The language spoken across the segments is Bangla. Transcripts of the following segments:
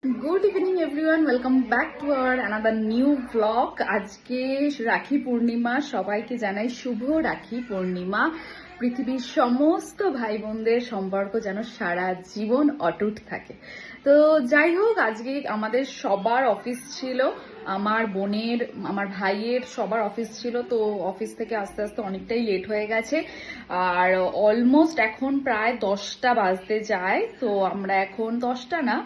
Good evening everyone welcome back to our another new vlog. आज के राखी पूर्णिमा সবাইকে জানাই শুভ রাখি পূর্ণিমা। পৃথিবীর সমস্ত ভাই বোনদের সম্পর্ক যেন সারা জীবন অটুট থাকে। তো যাই হোক, আজকে আমাদের সবার অফিস ছিল, আমার বোনের, আমার ভাইয়ের সবার অফিস ছিল। তো অফিস থেকে আস্তে আস্তে অনেকটাই লেট হয়ে গেছে, আর অলমোস্ট এখন প্রায় 10টা বাজতে যায়। তো আমরা এখন 10টা না,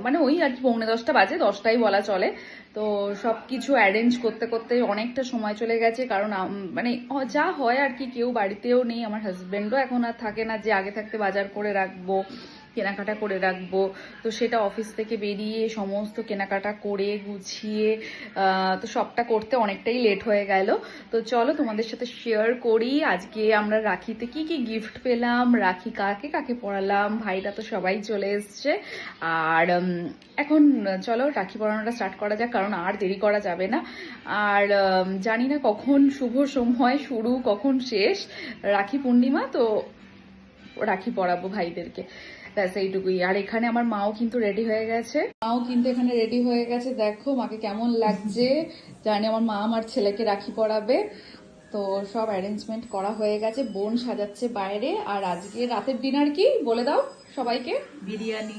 মানে ওই আর কি 9:45 বাজে, 10টাই বলা চলে। তো সবকিছু অ্যারেঞ্জ করতে করতে অনেকটা সময় চলে গেছে, কারণ মানে যা হয় আর কি, কেউ বাড়িতেও নেই, আমার হাজবেন্ডও এখন আর থাকে না যে আগে থাকতে বাজার করে রাখবো, কেনাকাটা করে রাখবো। তো সেটা অফিস থেকে বেরিয়ে সমস্ত কেনাকাটা করে গুছিয়ে তো সবটা করতে অনেকটাই লেট হয়ে গেল। তো চলো তোমাদের সাথে শেয়ার করি আজকে আমরা রাখিতে কি কি গিফট পেলাম, রাখি কাকে কাকে পরালাম। ভাইরা তো সবাই চলে এসছে, আর এখন চলো রাখি পরানোটা স্টার্ট করা যাক, কারণ আর দেরি করা যাবে না। আর জানি না কখন শুভ সময় শুরু, কখন শেষ। রাখি পূর্ণিমা তো রাখি পরাবো ভাইদেরকে, ব্যাস এইটুকুই। আর এখানে আমার মাও কিন্তু রেডি হয়ে গেছে, মাও কিন্তু এখানে রেডি হয়ে গেছে। দেখো মাকে কেমন লাগছে। জানি আমার মা আমার ছেলেকে রাখি পরাবে। তো সব অ্যারেঞ্জমেন্ট করা হয়ে গেছে, বোন সাজাচ্ছে বাইরে। আর আজকে রাতের ডিনার কি বলে দাও সবাইকে। বিরিয়ানি।